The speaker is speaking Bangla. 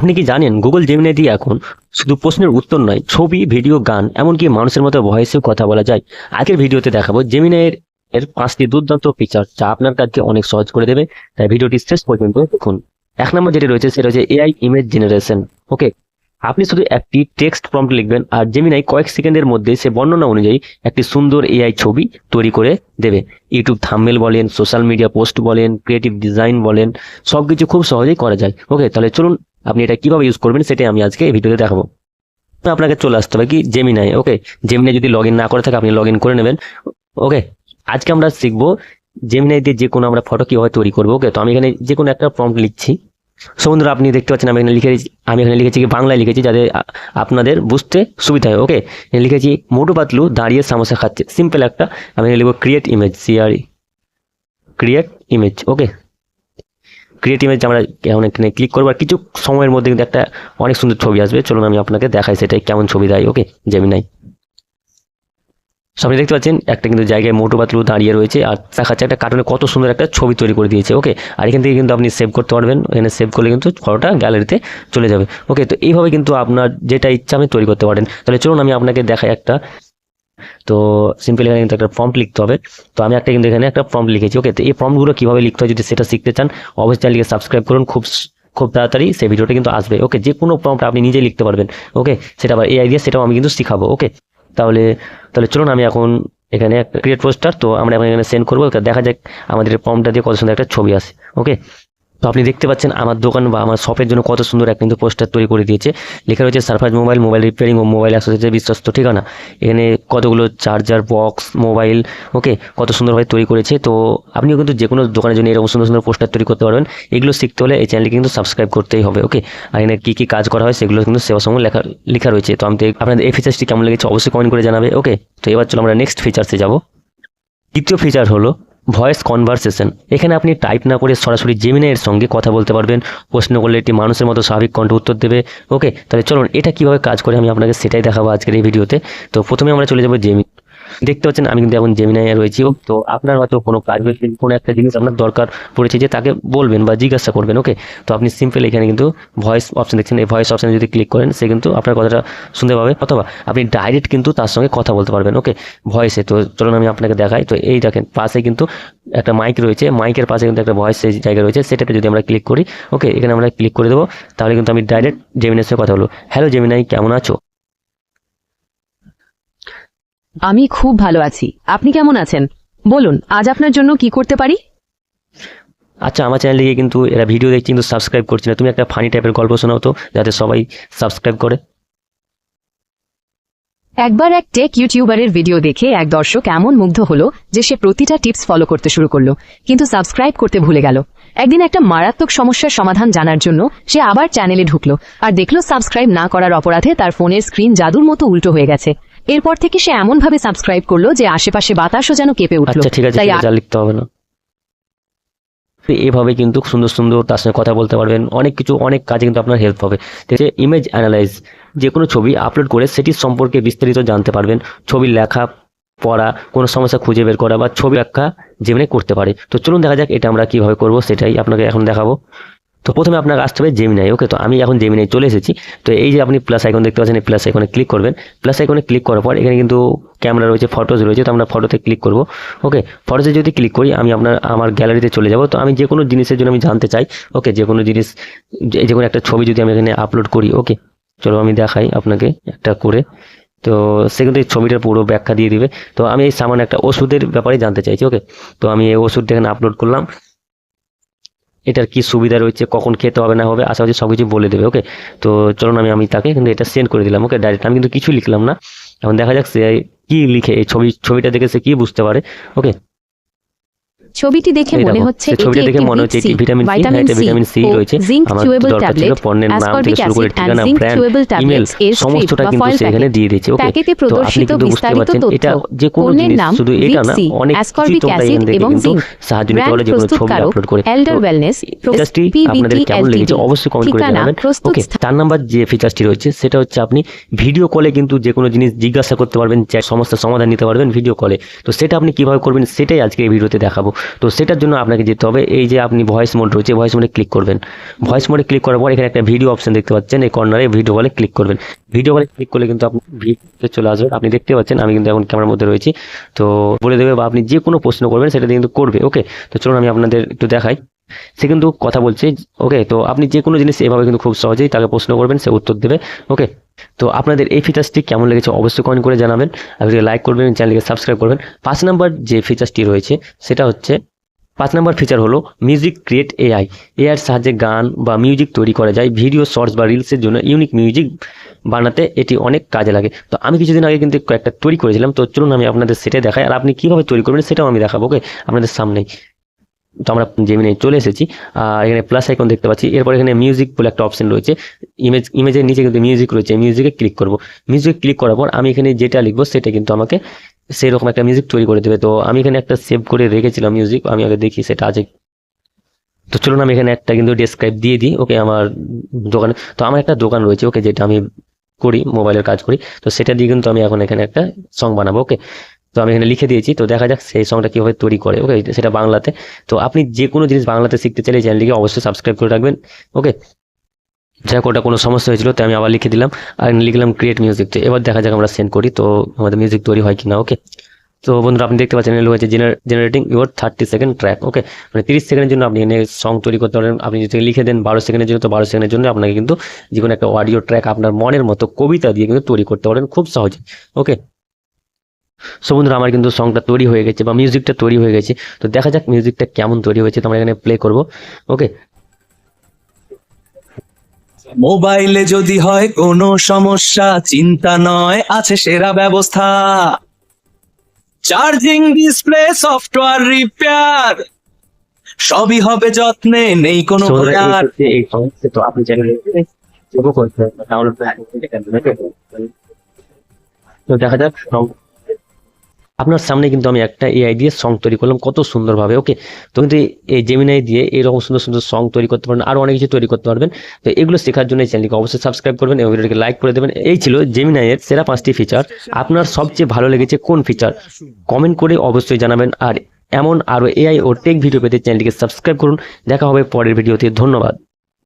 আপনি কি জানেন গুগল জেমিনাই দিয়ে এখন শুধু প্রশ্নের উত্তর নয়, ছবি, ভিডিও, গান, এমনকি মানুষের মতো ভয়েসেও কথা বলা যায়। আগের ভিডিওতে দেখাবো জেমিনাইয়ের 5টি দুর্দান্ত ফিচার যা আপনার কাজকে অনেক সহজ করে দেবে, তাই ভিডিওটি শেষ পর্যন্ত দেখুন। 1 নম্বর যেটি রয়েছে সেটা হচ্ছে এআই ইমেজ জেনারেশন। ওকে, আপনি শুধু একটি টেক্সট প্রম্পট লিখবেন আর জেমিনাই কয়েক সেকেন্ডের মধ্যে সে বর্ণনা অনুযায়ী একটি সুন্দর এআই ছবি তৈরি করে দেবে। ইউটিউব থাম্বনেল বলেন, সোশ্যাল মিডিয়া পোস্ট বলেন, ক্রিয়েটিভ ডিজাইন বলেন, সবকিছু খুব সহজেই করা যায়। ওকে, তাহলে চলুন আপনি এটা কিভাবে ইউজ করবেন সেটাই আমি আজকে এই ভিডিওতে দেখাবো। আপনাকে চলে আসতে হবে কি জেমিনাই। ওকে, জেমিনাই যদি লগ ইন না করে থাকে আপনি লগ ইন করে নেবেন। ওকে, আজকে আমরা শিখবো জেমিনাই দিয়ে যে কোনো আমরা ফটো কিভাবে তৈরি করবো। ওকে, তো আমি এখানে যে কোনো একটা প্রম্পট লিখছি। সো বন্ধুরা, আপনি দেখতে পাচ্ছেন আমি এখানে লিখেছি কি বাংলায় লিখেছি যাতে আপনাদের বুঝতে সুবিধা হয়। ওকে, লিখেছি মোটু পাতলু দাঁড়িয়ে সামোসা খাচ্ছে, সিম্পল একটা। আমি লিখবো ক্রিয়েট ইমেজ, ক্রিয়েট ইমেজ। ওকে, ক্রিয়েট ইমেজ আমরা এখানে ক্লিক করবো আর কিছু সময়ের মধ্যে কিন্তু একটা অনেক সুন্দর ছবি আসবে। চলুন আমি আপনাকে দেখাই সেটাই কেমন ছবি দেয়। ওকে, জেমিনাই আপনি দেখতে পাচ্ছেন একটা কিন্তু জায়গায় মোটু পাতলু দাঁড়িয়ে রয়েছে আর দেখাচ্ছে একটা কার্টুনে কত সুন্দর একটা ছবি তৈরি করে দিয়েছে। ওকে, আর এখান থেকে কিন্তু আপনি সেভ করতে পারবেন। এখানে সেভ করলে কিন্তু ফটোটা গ্যালারিতে চলে যাবে। ওকে, তো এইভাবে কিন্তু আপনার যেটা ইচ্ছা আপনি তৈরি করতে পারেন। তাহলে চলুন আমি আপনাকে দেখাই একটা। তো সিম্পল এখানে কিন্তু একটা প্রম্পট লিখতে হবে। তো আমি কিন্তু এখানে একটা প্রম্পট লিখেছি। ওকে, তো এই প্রম্পটগুলো কিভাবে লিখতে হয় যদি সেটা শিখতে চান অবশ্যই চ্যানেলকে সাবস্ক্রাইব করুন। খুব তাড়াতাড়ি সেই ভিডিওটা কিন্তু আসবে। ওকে, যে কোনো প্রম্পট আপনি নিজে লিখতে পারবেন। ওকে, সেটা আবার এআই দিয়ে সেটাও আমি কিন্তু শিখাবো। ওকে, তাহলে চলুন আমি এখন এখানে একটা ক্রিয়েট পোস্টার, তো আমরা এখন এখানে সেন্ড করবো। দেখা যাক আমাদের প্রম্পটটা দিয়ে কত সুন্দর একটা ছবি আসে। ওকে, তো আপনি দেখতে পাচ্ছেন আমার দোকান বা আমার শপের জন্য কত সুন্দর একটা কিন্তু পোস্টার তৈরি করে দিয়েছে। লেখা রয়েছে সারফাস মোবাইল রিপেয়ারিং ও মোবাইল অ্যাসোসিয়েটের বিশ্বস্ত ঠিকানা। এখানে কতগুলো চার্জার বক্স মোবাইল, ওকে, কত সুন্দরভাবে তৈরি করেছে। তো আপনিও কিন্তু যে কোনো দোকানের জন্য এরকম সুন্দর সুন্দর পোস্টার তৈরি করতে পারবেন। এগুলো শিখতে হলে এই চ্যানেলকে কিন্তু সাবস্ক্রাইব করতেই হবে। ওকে, আর এখানে কী কী কাজ করা হয় সেগুলো কিন্তু সেবা সময় লেখা রয়েছে। তো আমি আপনাদের এই ফিচার্সটি কেমন লেগেছে অবশ্যই কমেন্ট করে জানাবে। ওকে, তো এবার চলো আমরা নেক্সট ফিচার্সে যাব। দ্বিতীয় ফিচার হলো ভয়েস কনভারসেশন। এখানে আপনি টাইপ না করে সরাসরি জেমিনাইয়ের সঙ্গে কথা বলতে পারবেন। প্রশ্ন করলে এটি মানুষের মতো স্বাভাবিক কণ্ঠে উত্তর দেবে। ওকে, তাহলে চলুন এটা কিভাবে কাজ করে আমি আপনাকে সেটাই দেখাবো আজকের এই ভিডিওতে। তো প্রথমে আমরা চলে যাবো দেখতে পাচ্ছেন আমি কিন্তু এখন জেমিনাই রয়েছি। তো আপনার হয়তো কোনো কাজ হয়েছে, কোনো একটা জিনিস আপনার দরকার পড়েছে যে তাকে বলবেন বা জিজ্ঞাসা করবেন। ওকে, তো আপনি সিম্পল এখানে কিন্তু ভয়েস অপশন দেখছেন, এই ভয়েস অপশানে যদি ক্লিক করেন সে কিন্তু আপনার কথাটা শুনতে পাবে, অথবা আপনি ডাইরেক্ট কিন্তু তার সঙ্গে কথা বলতে পারবেন। ওকে, ভয়েসে। তো চলুন আমি আপনাকে দেখাই। তো এই দেখেন পাশে কিন্তু একটা মাইক রয়েছে, মাইকের পাশে কিন্তু একটা ভয়েস জায়গা রয়েছে, সেটাতে যদি আমরা ক্লিক করি, ওকে, এখানে আমরা ক্লিক করে দেবো, তাহলে কিন্তু আমি ডাইরেক্ট জেমিনাইয়ের সঙ্গে কথা বলবো। হ্যালো জেমিনাই, কেমন আছো? আমি খুব ভালো আছি। আপনি কেমন আছেন? বলুন আজ আপনার জন্য কি করতে পারি? আচ্ছা, আমার চ্যানেলে গিয়ে কিন্তু এরা ভিডিও দেখছি কিন্তু সাবস্ক্রাইব করছি না। তুমি একটা ফানি টাইপের গল্প শোনাও তো, যাতে সবাই সাবস্ক্রাইব করে। একবার এক টেক ইউটিউবারের ভিডিও দেখে এক দর্শক এমন মুগ্ধ হলো যে সে প্রতিটা টিপস ফলো করতে শুরু করলো, কিন্তু সাবস্ক্রাইব করতে ভুলে গেল। একদিন একটা মারাত্মক সমস্যার সমাধান জানার জন্য সে আবার চ্যানেলে ঢুকলো আর দেখলো সাবস্ক্রাইব না করার অপরাধে তার ফোনের স্ক্রিন জাদুর মতো উল্টো হয়ে গেছে। এরপর থেকে সে এমন ভাবে সাবস্ক্রাইব করলো যে আশেপাশে বাতাসও যেন কেঁপে উঠলো। আচ্ছা ঠিক আছে, যা লিখতে হবে না। এভাবে কিন্তু সুন্দর সুন্দর তার সঙ্গে কথা বলতে পারবেন। অনেক কিছু, অনেক কাজে কিন্তু আপনার হেল্প হবে। ঠিক আছে, ইমেজ অ্যানালাইজ, যে কোনো ছবি আপলোড করে সেটির সম্পর্কে বিস্তারিত জানতে পারবেন। ছবির লেখা পড়া, কোনো সমস্যা খুঁজে বের করা বা ছবি ব্যাখ্যা যেমনি করতে পারে। তো চলুন দেখা যাক এটা আমরা কিভাবে করব, সেটাই আপনাকে এখন দেখাবো। তো প্রথমে আপনাকে আসতে হবে জেমিনাই। ওকে, তো আমি এখন জেমিনাই চলে এসেছি। তো এই যে আপনি প্লাস আইকন দেখতে পাচ্ছেন, এই প্লাস আইকনে ক্লিক করবেন। প্লাস আইকনে ক্লিক করার পর এখানে কিন্তু ক্যামেরা রয়েছে, ফটোজ রয়েছে, তো আমরা ফটোতে ক্লিক করব। ওকে, ফটোতে যদি ক্লিক করি আমি আমার গ্যালারিতে চলে যাব। তো আমি যে কোনো জিনিসের জন্য আমি জানতে চাই, ওকে, যে কোনো জিনিস, যে কোনো একটা ছবি যদি আমি এখানে আপলোড করি, ওকে, চলো আমি দেখাই আপনাকে একটা করে। তো সে কিন্তু এই ছবিটার পুরো ব্যাখ্যা দিয়ে দিবে। তো আমি এই সামান্য একটা ওষুধের ব্যাপারে জানতে চাইছি। ওকে, তো আমি এই ওষুধটা এখানে আপলোড করলাম, এটার কি সুবিধা রয়েছে, কখন খেতে হবে না হবে, আশা করছি সব কিছু বলে দেবে। ওকে, তো চলুন আমি তাকে কিন্তু এটা সেন্ড করে দিলাম। ওকে, ডাইরেক্ট আমি কিন্তু কিছু লিখলাম না। এখন দেখা যাক সে কি লিখে, এই ছবিটা দেখে সে কি বুঝতে পারে। ওকে, ছবিটি দেখে মনে হচ্ছে এটি ভিটামিন সি রয়েছে। আমার দরকার ছিল পণ্যের নাম থেকে শুরু করে ঠিকানা, ব্র্যান্ড, ইমেল, সমস্তটা কিন্তু সেখানে দিয়ে দিয়েছে। ওকে, তো আপনি কিন্তু বুঝতে পারছেন এটা যে কোনো জিনিস, শুধু এটা না, অনেক কিছু তোমরা এখান থেকে কিন্তু সাহায্য নিতে পারো যে কোনো ছবি আপলোড করে। ফিচারটি আপনাদের কেমন লেগেছে অবশ্যই কমেন্ট করে জানাবেন। ওকে, 4 নাম্বার যে ফিচারটি রয়েছে সেটা হচ্ছে আপনি ভিডিও কলে কিন্তু যে কোনো জিনিস জিজ্ঞাসা করতে পারবেন, সমস্যার সমাধান নিতে পারবেন ভিডিও কলে। তো সেটা আপনি কিভাবে করবেন সেটাই আজকে এই ভিডিওতে দেখাবো। তো সেটার জন্য আপনাকে যেতে হবে এই যে আপনি ভয়েস মোড রয়েছে, ভয়েস মোডে ক্লিক করবেন। ভয়েস মোডে ক্লিক করার পর এখানে একটা ভিডিও অপশন দেখতে পাচ্ছেন, এই কর্নারে ভিডিও কলে ক্লিক করবেন। ভিডিও কলে ক্লিক করলে কিন্তু আপনি ভিডিওতে চলে আসবেন। আপনি দেখতে পাচ্ছেন আমি কিন্তু এখন ক্যামেরার মধ্যে রয়েছি, তো বলে দেবে বা আপনি যে কোনো প্রশ্ন করবেন সেটাতে কিন্তু করবে। ওকে, তো চলুন আমি আপনাদের একটু দেখাই। সে কিন্তু কথা বলছে। ওকে, তো আপনি যে কোনো জিনিস এভাবে কিন্তু খুব সহজেই তাকে প্রশ্ন করবেন, সে উত্তর দেবে। ওকে, তো আপনাদের এই ফিচার্সটি কেমন লেগেছে অবশ্যই কমেন্ট করে জানাবেন, আপনি লাইক করবেন, চ্যানেলকে সাবস্ক্রাইব করবেন। 5 নাম্বার যে ফিচার্সটি রয়েছে সেটা হচ্ছে 5 নাম্বার ফিচার হলো মিউজিক ক্রিয়েট এআই। এআইয়ের সাহায্যে গান বা মিউজিক তৈরি করা যায়। ভিডিও, শর্টস বা রিলসের জন্য ইউনিক মিউজিক বানাতে এটি অনেক কাজে লাগে। তো আমি কিছুদিন আগে কিন্তু কয়েকটা তৈরি করেছিলাম, তো চলুন আমি আপনাদের সেটাই দেখাই, আর আপনি কীভাবে তৈরি করবেন সেটাও আমি দেখাবো। ওকে, আপনাদের সামনেই। তো আমরা জেমিনাই চলে এসেছি, আর এখানে প্লাস আইকন দেখতে পাচ্ছি। এরপর এখানে মিউজিক বলে একটা অপশন রয়েছে, ইমেজের নিচে কিন্তু মিউজিক রয়েছে, মিউজিকে ক্লিক করব। মিউজিক ক্লিক করার পর আমি এখানে যেটা লিখবো সেটা কিন্তু আমাকে সেই রকম একটা মিউজিক তৈরি করে দেবে। তো আমি এখানে একটা সেভ করে রেখেছিলাম মিউজিক, আমি আগে দেখি সেটা আছে। তো চলুন আমি এখানে একটা কিন্তু ডেসক্রাইব দিয়ে দিই। ওকে, আমার দোকানে, তো আমার একটা দোকান রয়েছে, ওকে, যেটা আমি করি, মোবাইলের কাজ করি। তো সেটা দিয়ে কিন্তু আমি এখন এখানে একটা সং বানাবো। ওকে, তো আমি এখানে লিখে দিয়েছি, তো দেখা যাক সেই সংটা কীভাবে তৈরি করে। ওকে, সেটা বাংলাতে। তো আপনি যে কোনো জিনিস বাংলাতে শিখতে চাইলে চ্যানেলটিকে অবশ্যই সাবস্ক্রাইব করে রাখবেন। ওকে, যাক ওটা কোনো সমস্যা হয়েছিল, তো আমি আবার লিখে দিলাম, আর লিখলাম ক্রিয়েট মিউজিক। তো এবার দেখা যাক আমরা সেন্ড করি তো আমাদের মিউজিক তৈরি হয় কিনা। ওকে, তো বন্ধুরা আপনি দেখতে পাচ্ছেন হয়েছে জেনারেটিং ইউর 30 সেকেন্ড ট্র্যাক। ওকে, মানে 30 সেকেন্ডের জন্য আপনি এখানে সং তৈরি করতে পারেন। আপনি যদি লিখে দেন 12 সেকেন্ডের জন্য, তো 12 সেকেন্ডের জন্য আপনাকে কিন্তু যে কোনো একটা অডিও ট্র্যাক আপনার মনের মতো কবিতা দিয়ে কিন্তু তৈরি করতে পারেন খুব সহজে। ওকে, সো বন্ধুরা আমার কিন্তু সংটা তৈরি হয়ে গেছে বা মিউজিকটা তৈরি হয়ে গেছে। তো দেখা যাক মিউজিকটা কেমন তৈরি হয়েছে, তো আমরা এখানে প্লে করব। ওকে, মোবাইলে যদি হয় কোনো সমস্যা, চিন্তা নয়, আছে সেরা ব্যবস্থা। চার্জিং, ডিসপ্লে, সফটওয়্যার রিপেয়ার, সবই হবে যত্নে, নেই কোনো so ভয় আর। এই সমস্যা তো আপনি চ্যানেলে ডাউনলোড করে তো দেখা যাক আপনার সামনে কিন্তু আমি একটা এআই দিয়ে সং তৈরি করলাম কত সুন্দরভাবে। ওকে, তো কিন্তু এই জেমিনাই দিয়ে এরকম সুন্দর সুন্দর সং তৈরি করতে পারবেন, আরও অনেক কিছু তৈরি করতে পারবেন। তো এগুলো শেখার জন্য এই চ্যানেলকে অবশ্যই সাবস্ক্রাইব করবেন এবং ভিডিওটিকে লাইক করে দেবেন। এই ছিল জেমিনাইয়ের সেরা 5টি ফিচার। আপনার সবচেয়ে ভালো লেগেছে কোন ফিচার কমেন্ট করে অবশ্যই জানাবেন। আর এমন আরও এআই ও টেক ভিডিও পেতে চ্যানেলটিকে সাবস্ক্রাইব করুন। দেখা হবে পরের ভিডিওতে। ধন্যবাদ।